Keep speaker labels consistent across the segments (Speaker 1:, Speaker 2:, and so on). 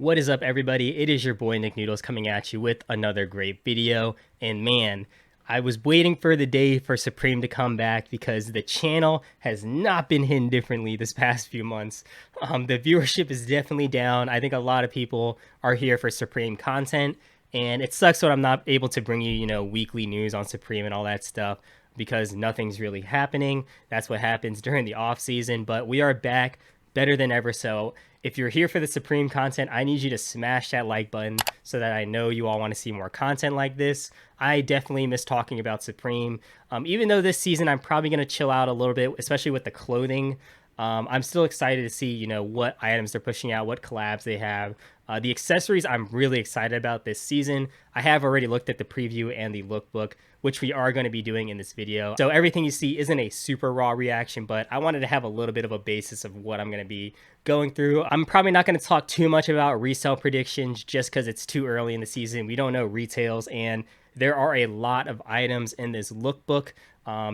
Speaker 1: What is up, everybody? It is your boy Nick Noodles coming at you with another great video. And man, I was waiting for the day for Supreme to come back because the channel has not been hitting differently this past few months. The viewership is definitely down. I think a lot of people are here for Supreme content, and it sucks when I'm not able to bring you, weekly news on Supreme and all that stuff because nothing's really happening. That's what happens during the off season, but we are back better than ever. So if you're here for the Supreme content, I need you to smash that like button so that I know you all want to see more content like this. I definitely miss talking about Supreme. Even though this season I'm probably going to chill out a little bit, especially with the clothing. I'm still excited to see, what items they're pushing out, what collabs they have. The accessories I'm really excited about this season. I have already looked at the preview and the lookbook, which we are going to be doing in this video. So everything you see isn't a super raw reaction, but I wanted to have a little bit of a basis of what I'm going to be going through. I'm probably not going to talk too much about resale predictions just because it's too early in the season. We don't know retails, and there are a lot of items in this lookbook.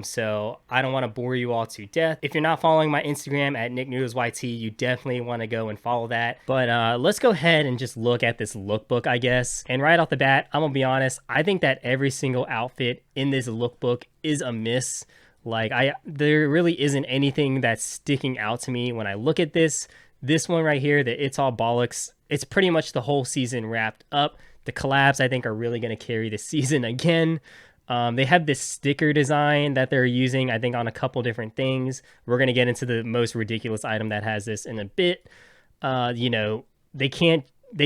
Speaker 1: So I don't want to bore you all to death. If you're not following my Instagram at NickNoodlesYT, you definitely want to go and follow that. But let's go ahead and just look at this lookbook, I guess. And right off the bat, I'm gonna be honest, I think that every single outfit in this lookbook is a miss. Like, there really isn't anything that's sticking out to me when I look at this. This one right here, that It's All Bollocks, it's pretty much the whole season wrapped up. The collabs, I think, are really going to carry this season again. They have this sticker design that they're using, I think, on a couple different things. We're going to get into the most ridiculous item that has this in a bit. They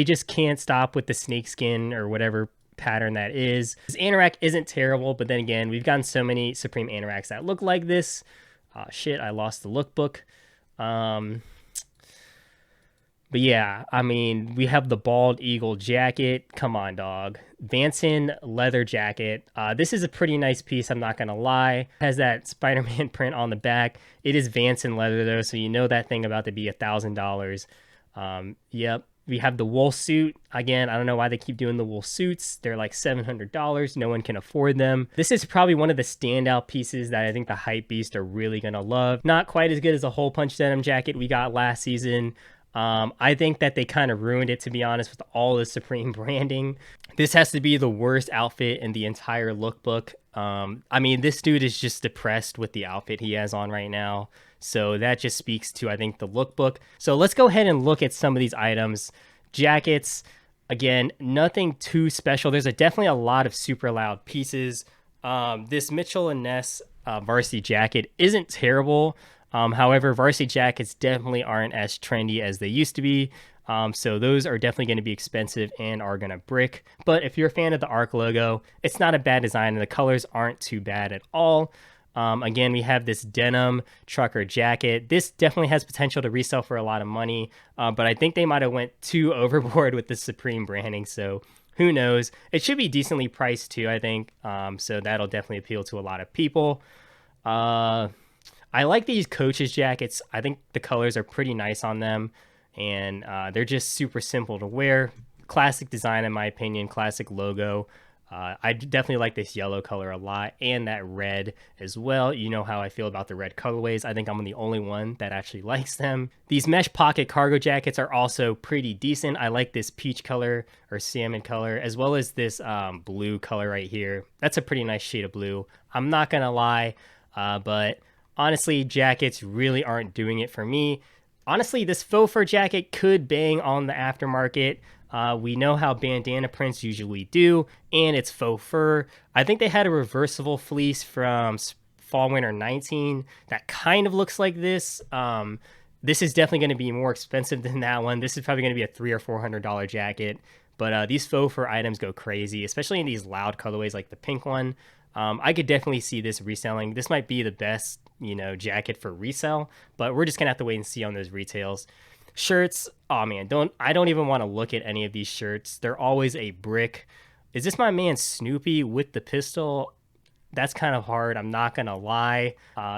Speaker 1: just can't stop with the snakeskin or whatever pattern that is. This anorak isn't terrible, but then again, we've gotten so many Supreme anoraks that look like this. Shit, I lost the lookbook. But yeah, I mean, we have the bald eagle jacket. Come on, dog. Vanson leather jacket. This is a pretty nice piece, I'm not going to lie. It has that Spider-Man print on the back. It is Vanson leather, though, so you know that thing about to be $1,000. Yep. We have the wool suit. Again, I don't know why they keep doing the wool suits. They're like $700. No one can afford them. This is probably one of the standout pieces that I think the hype beast are really going to love. Not quite as good as the hole punch denim jacket we got last season. I think that they kind of ruined it, to be honest, with all the Supreme branding. This has to be the worst outfit in the entire lookbook. I mean, this dude is just depressed with the outfit he has on right now. So that just speaks to, I think, the lookbook. So let's go ahead and look at some of these items. Jackets, again, nothing too special. There's definitely a lot of super loud pieces. This Mitchell and Ness varsity jacket isn't terrible. However, varsity jackets definitely aren't as trendy as they used to be. So those are definitely going to be expensive and are going to brick. But if you're a fan of the ARC logo, it's not a bad design, and the colors aren't too bad at all. Again, we have this denim trucker jacket. This definitely has potential to resell for a lot of money, but I think they might have went too overboard with the Supreme branding, so who knows. It should be decently priced too, I think, so that'll definitely appeal to a lot of people. I like these Coaches jackets. I think the colors are pretty nice on them, and they're just super simple to wear. Classic design, in my opinion, classic logo. I definitely like this yellow color a lot, and that red as well. You know how I feel about the red colorways. I think I'm the only one that actually likes them. These mesh pocket cargo jackets are also pretty decent. I like this peach color or salmon color, as well as this blue color right here. That's a pretty nice shade of blue. I'm not gonna lie, but honestly, jackets really aren't doing it for me. Honestly, this faux fur jacket could bang on the aftermarket. We know how bandana prints usually do, and it's faux fur. I think they had a reversible fleece from Fall Winter 19 that kind of looks like this. This is definitely going to be more expensive than that one. This is probably going to be a $300 or $400 jacket. But these faux fur items go crazy, especially in these loud colorways like the pink one. I could definitely see this reselling. This might be the best, jacket for resale, but we're just gonna have to wait and see on those retails. Shirts, oh man, I don't even want to look at any of these shirts. They're always a brick. Is this my man Snoopy with the pistol? That's kind of hard, I'm not gonna lie.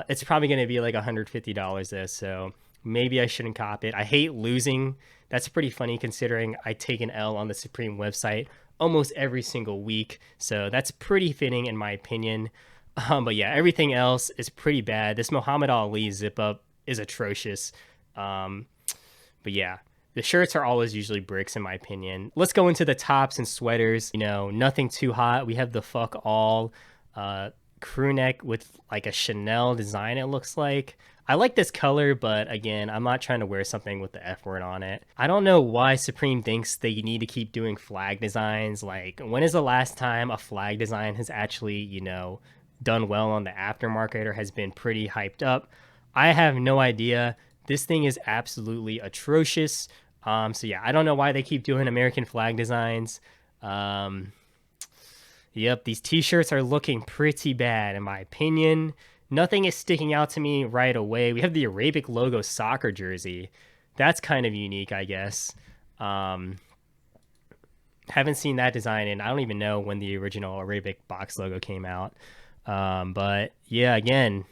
Speaker 1: It's probably gonna be like $150 though, so maybe I shouldn't cop it. I hate losing. That's pretty funny considering I take an L on the Supreme website almost every single week, so that's pretty fitting in my opinion. But yeah, everything else is pretty bad. This Muhammad Ali zip up is atrocious. But yeah, The shirts are always usually bricks in my opinion. Let's go into the tops and sweaters. You know, nothing too hot. We have the fuck all crew neck with like a Chanel design, it looks like. I like this color, but again, I'm not trying to wear something with the F word on it. I don't know why Supreme thinks they need to keep doing flag designs. Like, when is the last time a flag design has actually, you know, done well on the aftermarket or has been pretty hyped up? I have no idea. This thing is absolutely atrocious. So yeah, I don't know why they keep doing American flag designs. Yep, these t-shirts are looking pretty bad in my opinion. Nothing is sticking out to me right away. We have the Arabic logo soccer jersey. That's kind of unique, I guess. Haven't seen that design in, I don't even know when the original Arabic box logo came out. But yeah, again,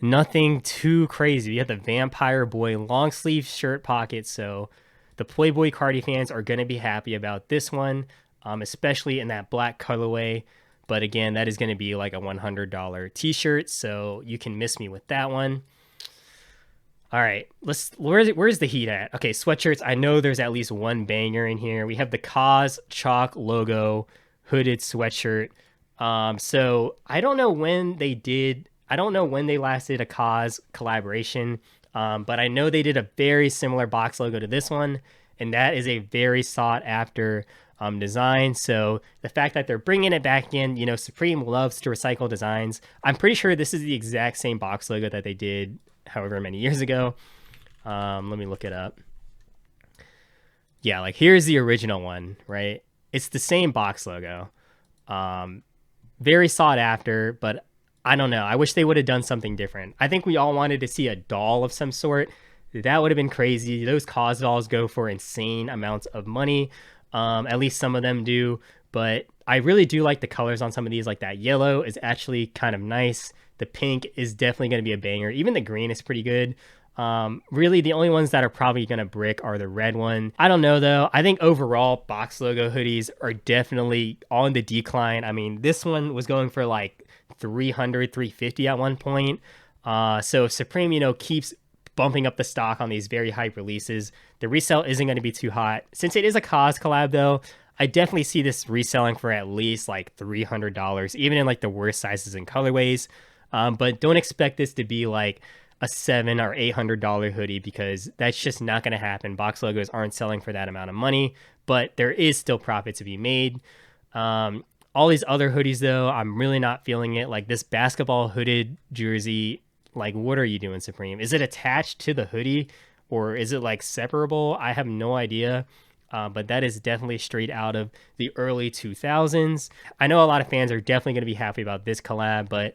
Speaker 1: nothing too crazy. We have the Vampire Boy long sleeve shirt pocket, so the Playboy Cardi fans are going to be happy about this one, especially in that black colorway. But again, that is going to be like a $100 t-shirt, so you can miss me with that one. All right, where's the heat at? Okay, sweatshirts. I know there's at least one banger in here. We have the Cause Chalk logo hooded sweatshirt. So I don't know when they did. I don't know when they last did a Cause collaboration, but I know they did a very similar box logo to this one, and that is a very sought after design. So the fact that they're bringing it back in, you know, Supreme loves to recycle designs. I'm pretty sure this is the exact same box logo that they did however many years ago. Let me look it up. Yeah, like here's the original one, right? It's the same box logo. Very sought after, but I don't know. I wish they would have done something different. I think we all wanted to see a doll of some sort. That would have been crazy. Those Cause dolls go for insane amounts of money. At least some of them do. But I really do like the colors on some of these. Like that yellow is actually kind of nice. The pink is definitely going to be a banger. Even the green is pretty good. Really, the only ones that are probably going to brick are the red one. I don't know, though. I think overall, box logo hoodies are definitely on the decline. I mean, this one was going for like 300, 350 at one point. So Supreme, you know, keeps bumping up the stock on these very hype releases. The resale isn't going to be too hot. Since it is a Cause collab, though, I definitely see this reselling for at least like $300, even in like the worst sizes and colorways. But don't expect this to be like a $700 or $800 hoodie, because that's just not going to happen. Box logos aren't selling for that amount of money, but there is still profit to be made. All these other hoodies, though, I'm really not feeling it. Like this basketball hooded jersey, like what are you doing, Supreme? Is it attached to the hoodie or is it like separable? I have no idea. But that is definitely straight out of the early 2000s. I know a lot of fans are definitely going to be happy about this collab, but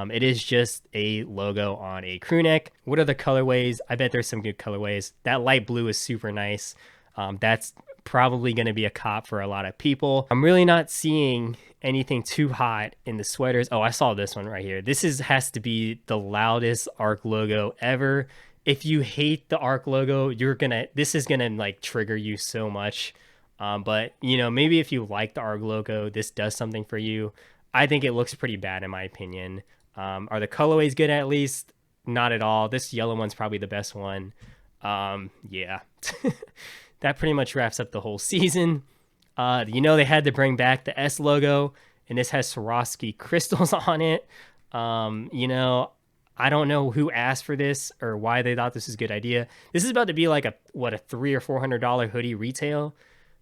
Speaker 1: it is just a logo on a crew neck. What are the colorways? I bet there's some good colorways. That light blue is super nice. That's probably going to be a cop for a lot of people. I'm really not seeing anything too hot in the sweaters. Oh, I saw this one right here. This has to be the loudest ARC logo ever. If you hate the ARC logo, this is gonna like trigger you so much. But you know, maybe if you like the ARC logo, this does something for you. I think it looks pretty bad in my opinion. Are the colorways good at least? Not at all. This yellow one's probably the best one. Yeah. That pretty much wraps up the whole season. You know, they had to bring back the S logo, and this has Swarovski crystals on it. You know, I don't know who asked for this or why they thought this was a good idea. This is about to be like a $300 or $400 hoodie retail.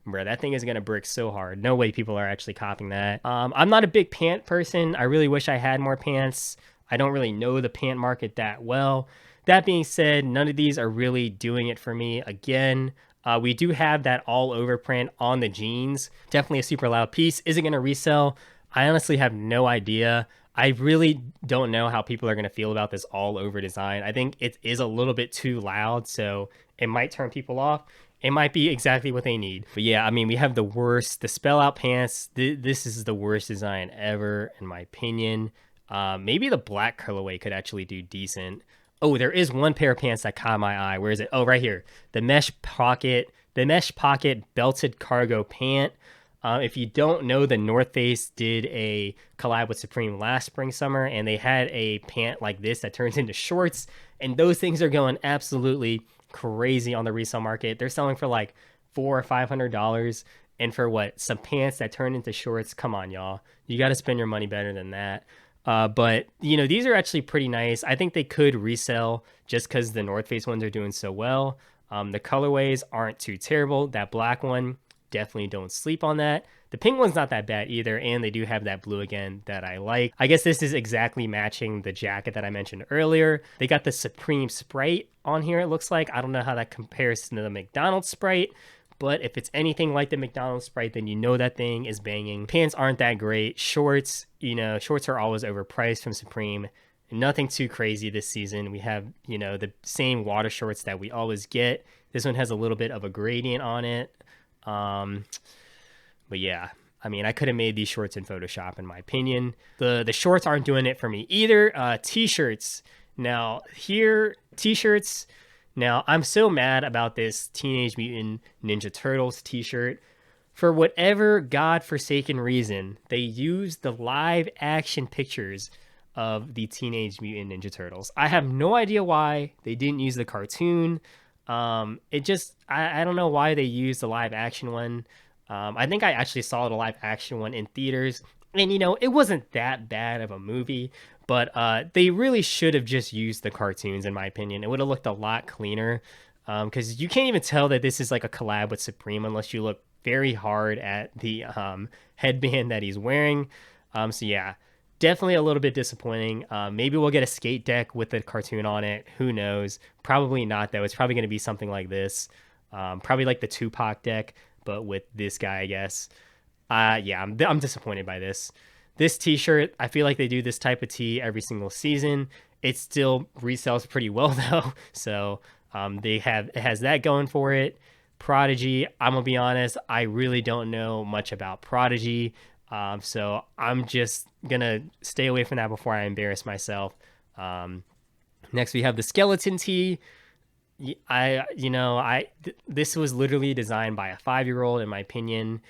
Speaker 1: Bro, that thing is going to brick so hard. No way people are actually copying that. I'm not a big pant person. I really wish I had more pants. I don't really know the pant market that well. That being said, none of these are really doing it for me. Again, we do have that all over print on the jeans. Definitely a super loud piece. Is it going to resell? I honestly have no idea. I really don't know how people are going to feel about this all over design. I think it is a little bit too loud, so it might turn people off. It might be exactly what they need. But yeah, I mean, we have the spell out pants. This is the worst design ever, in my opinion. Maybe the black colorway could actually do decent. Oh, there is one pair of pants that caught my eye. Where is it? Oh, right here. The mesh pocket belted cargo pant. If you don't know, the North Face did a collab with Supreme last spring, summer, and they had a pant like this that turns into shorts, and those things are going absolutely crazy on the resale market. They're selling for like $400 or $500, and for what, some pants that turn into shorts. Come on, y'all, you got to spend your money better than that. But you know, these are actually pretty nice. I think they could resell just because the North Face ones are doing so well. The colorways aren't too terrible. That black one, definitely don't sleep on that. The pink one's not that bad either, and they do have that blue again that I like. I guess this is exactly matching the jacket that I mentioned earlier. They got the Supreme Sprite on here, it looks like. I don't know how that compares to the McDonald's Sprite, but if it's anything like the McDonald's Sprite, then you know that thing is banging. Pants aren't that great. Shorts, you know, shorts are always overpriced from Supreme. Nothing too crazy this season. We have, you know, the same water shorts that we always get. This one has a little bit of a gradient on it. But yeah, I mean, I could have made these shorts in Photoshop, in my opinion. The shorts aren't doing it for me either. T-shirts. Now, here, T-shirts. Now, I'm so mad about this Teenage Mutant Ninja Turtles T-shirt. For whatever godforsaken reason, they used the live action pictures of the Teenage Mutant Ninja Turtles. I have no idea why they didn't use the cartoon. It just, I don't know why they used the live action one. I think I actually saw the live action one in theaters, and you know, it wasn't that bad of a movie, but they really should have just used the cartoons, in my opinion. It would have looked a lot cleaner, because you can't even tell that this is like a collab with Supreme unless you look very hard at the headband that he's wearing. So yeah, definitely a little bit disappointing. Maybe we'll get a skate deck with the cartoon on it. Who knows? Probably not, though. It's probably going to be something like this. Probably like the Tupac deck, but with this guy, I guess. Yeah, I'm disappointed by this. This t-shirt, I feel like they do this type of tee every single season. It still resells pretty well, though. So it has that going for it. Prodigy, I'm going to be honest, I really don't know much about Prodigy. So I'm just going to stay away from that before I embarrass myself. Next, we have the skeleton tee. This was literally designed by a 5-year-old, in my opinion.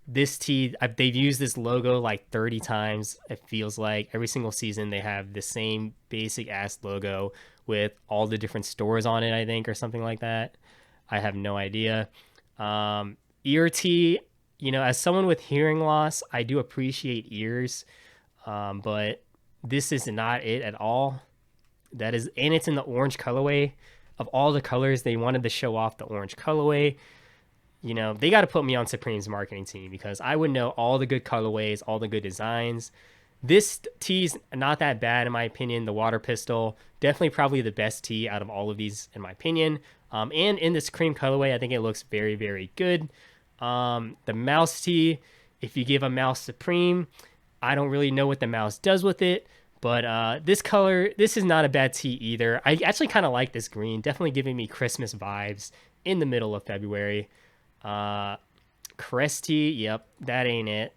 Speaker 1: This tee, they've used this logo like 30 times. It feels like every single season they have the same basic ass logo with all the different stores on it, I think, or something like that. I have no idea. Ear tee, you know, as someone with hearing loss, I do appreciate ears, but this is not it at all. And it's in the orange colorway. Of all the colors, they wanted to show off the orange colorway. You know, they got to put me on Supreme's marketing team because I would know all the good colorways, all the good designs. This tee's not that bad, in my opinion. The water pistol, definitely probably the best tee out of all of these, in my opinion. And in this cream colorway, I think it looks very, very good. The mouse tee, if you give a mouse Supreme, I don't really know what the mouse does with it. But this color, this is not a bad tee either. I actually kind of like this green. Definitely giving me Christmas vibes in the middle of February. Crest tee, yep, that ain't it.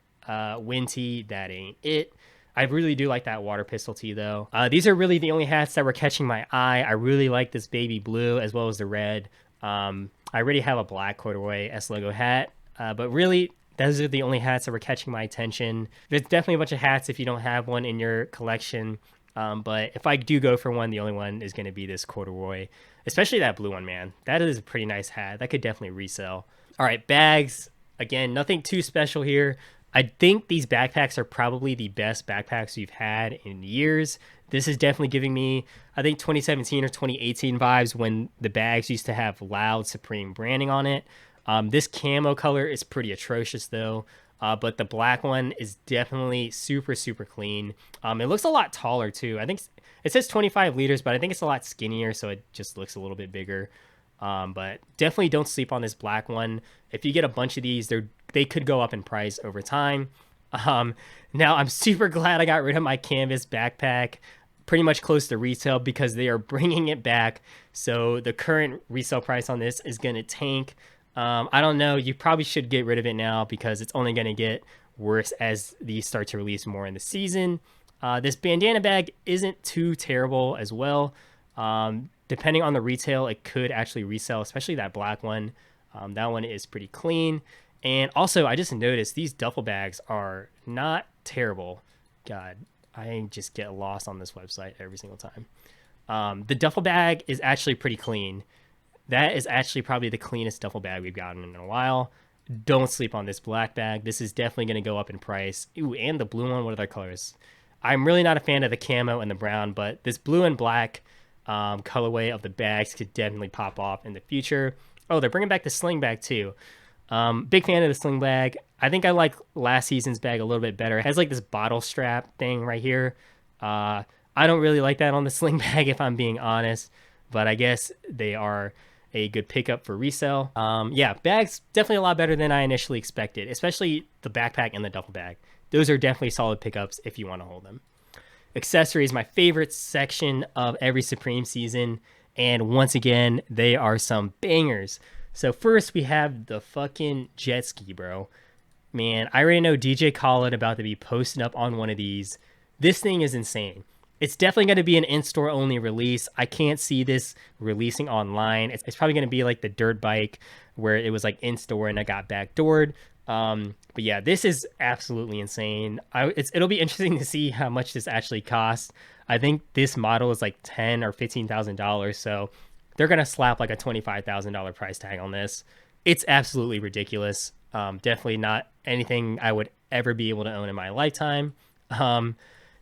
Speaker 1: Wind tee, that ain't it. I really do like that water pistol tee, though. These are really the only hats that were catching my eye. I really like this baby blue as well as the red. I already have a black corduroy S logo hat. But really, those are the only hats that were catching my attention. There's definitely a bunch of hats if you don't have one in your collection. But if I do go for one, the only one is going to be this corduroy, especially that blue one, man. That is a pretty nice hat. That could definitely resell. All right, bags. Again, nothing too special here. I think these backpacks are probably the best backpacks we've had in years. This is definitely giving me, I think, 2017 or 2018 vibes when the bags used to have loud Supreme branding on it. This camo color is pretty atrocious, though. But the black one is definitely super, super clean. It looks a lot taller, too. I think it says 25 liters, but I think it's a lot skinnier, so it just looks a little bit bigger. But definitely don't sleep on this black one. If you get a bunch of these, they could go up in price over time. Now, I'm super glad I got rid of my canvas backpack pretty much close to retail because they are bringing it back. So the current resale price on this is going to tank. I don't know. You probably should get rid of it now because it's only going to get worse as these start to release more in the season. This bandana bag isn't too terrible as well. Depending on the retail, it could actually resell, especially that black one. That one is pretty clean. And also, I just noticed these duffel bags are not terrible. God, I just get lost on this website every single time. The duffel bag is actually pretty clean. That is actually probably the cleanest duffel bag we've gotten in a while. Don't sleep on this black bag. This is definitely going to go up in price. Ooh, and the blue one. What other colors? I'm really not a fan of the camo and the brown, but this blue and black colorway of the bags could definitely pop off in the future. Oh, they're bringing back the sling bag too. Big fan of the sling bag. I think I like last season's bag a little bit better. It has like this bottle strap thing right here. I don't really like that on the sling bag if I'm being honest, but I guess they are a good pickup for resale. Yeah, bags definitely a lot better than I initially expected, especially the backpack and the duffel bag. Those are definitely solid pickups if you want to hold them. Accessories, my favorite section of every Supreme season, and once again, they are some bangers. So first we have the fucking jet ski, bro. Man, I already know DJ Khaled about to be posting up on one of these. This thing is insane. It's definitely going to be an in-store only release. I can't see this releasing online. It's probably going to be like the dirt bike where it was like in-store and I got backdoored. But yeah, this is absolutely insane. It'll be interesting to see how much this actually costs. I think this model is like $10,000 or $15,000. So they're going to slap like a $25,000 price tag on this. It's absolutely ridiculous. Definitely not anything I would ever be able to own in my lifetime.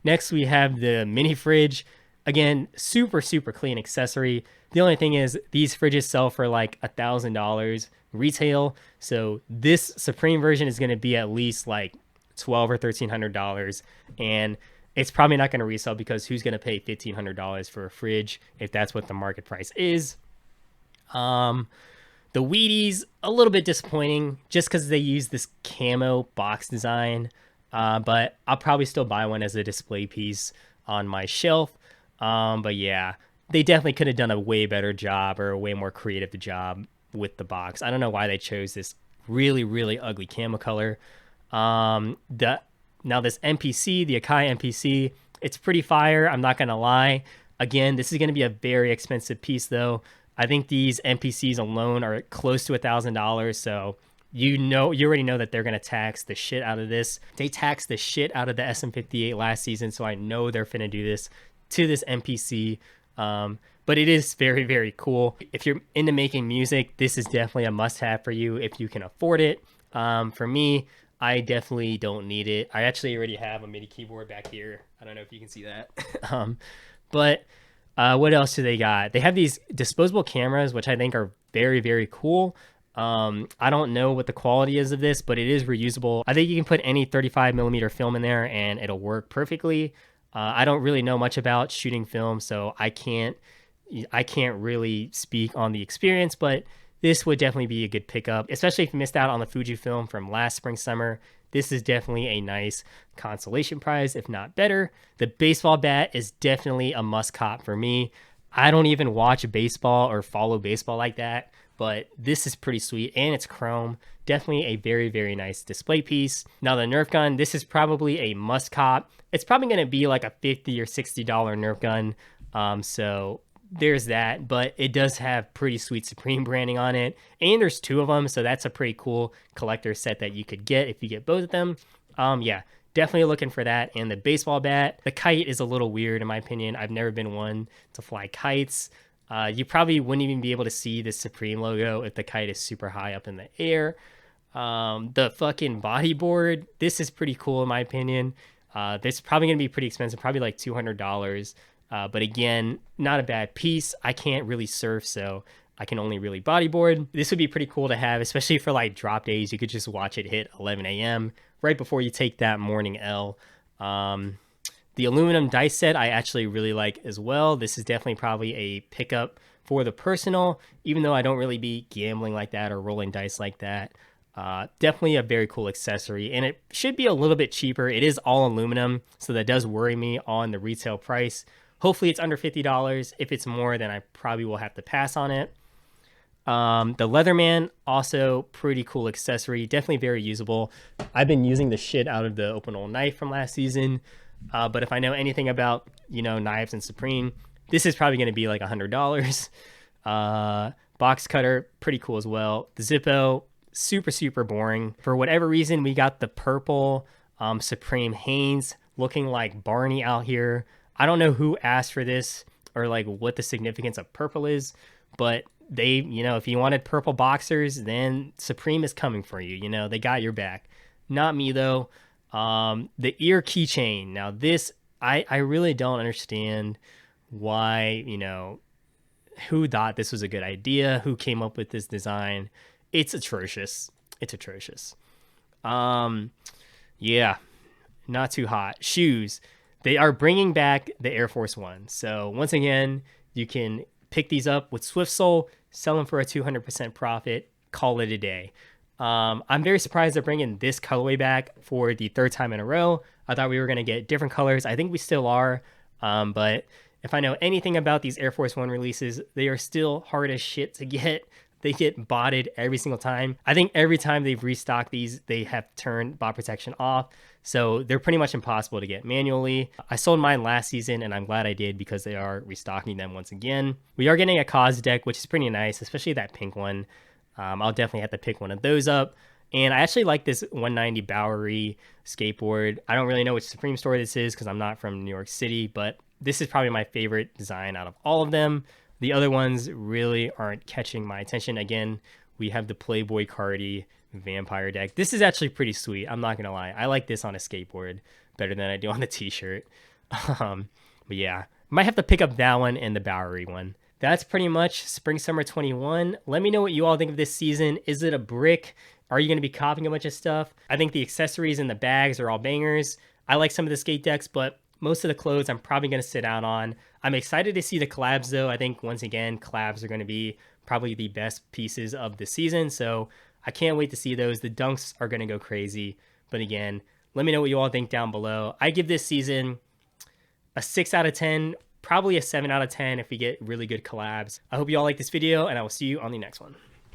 Speaker 1: Next, we have the mini fridge. Again, super, super clean accessory. The only thing is these fridges sell for like $1,000 retail. So this Supreme version is going to be at least like $1,200 or $1,300. And it's probably not going to resell because who's going to pay $1,500 for a fridge if that's what the market price is? The Wheaties, a little bit disappointing just because they use this camo box design. But I'll probably still buy one as a display piece on my shelf. But yeah, they definitely could have done a way better job or a way more creative job with the box. I don't know why they chose this really, really ugly camo color. Now this NPC, the Akai NPC, it's pretty fire. I'm not going to lie. Again, this is going to be a very expensive piece though. I think these NPCs alone are close to $1,000. So you already know that they're going to tax the shit out of this. They taxed the shit out of the SM58 last season, so I know they're finna do this to this NPC. But it is very, very cool. If you're into making music, this is definitely a must-have for you if you can afford it. For me, I definitely don't need it. I actually already have a MIDI keyboard back here. I don't know if you can see that. But what else do they got? They have these disposable cameras, which I think are very, very cool. I don't know what the quality is of this, but it is reusable. I think you can put any 35mm film in there and it'll work perfectly. I don't really know much about shooting film, so I can't really speak on the experience, but this would definitely be a good pickup, especially if you missed out on the Fujifilm from last spring, summer. This is definitely a nice consolation prize, if not better. The baseball bat is definitely a must cop for me. I don't even watch baseball or follow baseball like that, but this is pretty sweet and it's chrome. Definitely a very, very nice display piece. Now the Nerf gun, this is probably a must cop. It's probably going to be like a $50 or $60 Nerf gun. So there's that, but it does have pretty sweet Supreme branding on it. And there's two of them. So that's a pretty cool collector set that you could get if you get both of them. Yeah, definitely looking for that. And the baseball bat, the kite is a little weird in my opinion. I've never been one to fly kites. You probably wouldn't even be able to see the Supreme logo if the kite is super high up in the air. The fucking bodyboard, this is pretty cool in my opinion. This is probably going to be pretty expensive, probably like $200. But again, not a bad piece. I can't really surf, so I can only really bodyboard. This would be pretty cool to have, especially for like drop days. You could just watch it hit 11 a.m. right before you take that morning L. The aluminum dice set I actually really like as well. This is definitely probably a pickup for the personal, even though I don't really be gambling like that or rolling dice like that. Definitely a very cool accessory, and it should be a little bit cheaper. It is all aluminum, so that does worry me on the retail price. Hopefully it's under $50. If it's more, then I probably will have to pass on it. The Leatherman, also pretty cool accessory, definitely very usable. I've been using the shit out of the open hole knife from last season, but if I know anything about, knives and Supreme, this is probably going to be like $100. Box cutter, pretty cool as well. The Zippo, super, super boring. For whatever reason, we got the purple Supreme Hanes looking like Barney out here. I don't know who asked for this, or like what the significance of purple is, but they, you know, if you wanted purple boxers, then Supreme is coming for you. You know, they got your back. Not me though. The ear keychain. Now this, I really don't understand why, you know, who thought this was a good idea, who came up with this design. It's atrocious. It's atrocious. Yeah, not too hot. Shoes. They are bringing back the Air Force One. So once again, you can pick these up with Swift Sole, sell them for a 200% profit, call it a day. I'm very surprised they're bringing this colorway back for the third time in a row. I thought we were going to get different colors. I think we still are. But if I know anything about these Air Force One releases, they are still hard as shit to get. They get botted every single time. I think every time they've restocked these, they have turned bot protection off. So they're pretty much impossible to get manually. I sold mine last season and I'm glad I did because they are restocking them once again. We are getting a cause deck, which is pretty nice, especially that pink one. I'll definitely have to pick one of those up. And I actually like this 190 Bowery skateboard. I don't really know which Supreme store this is because I'm not from New York City, but this is probably my favorite design out of all of them. The other ones really aren't catching my attention. Again, we have the Playboy Cardi vampire deck. This is actually pretty sweet. I'm not going to lie. I like this on a skateboard better than I do on the t-shirt. But yeah, might have to pick up that one and the Bowery one. That's pretty much Spring Summer 21. Let me know what you all think of this season. Is it a brick? Are you going to be copying a bunch of stuff? I think the accessories and the bags are all bangers. I like some of the skate decks, but most of the clothes I'm probably going to sit out on. I'm excited to see the collabs though. I think once again, collabs are going to be probably the best pieces of the season. So I can't wait to see those. The dunks are going to go crazy. But again, let me know what you all think down below. I give this season a 6 out of 10, probably a 7 out of 10 if we get really good collabs. I hope you all like this video and I will see you on the next one.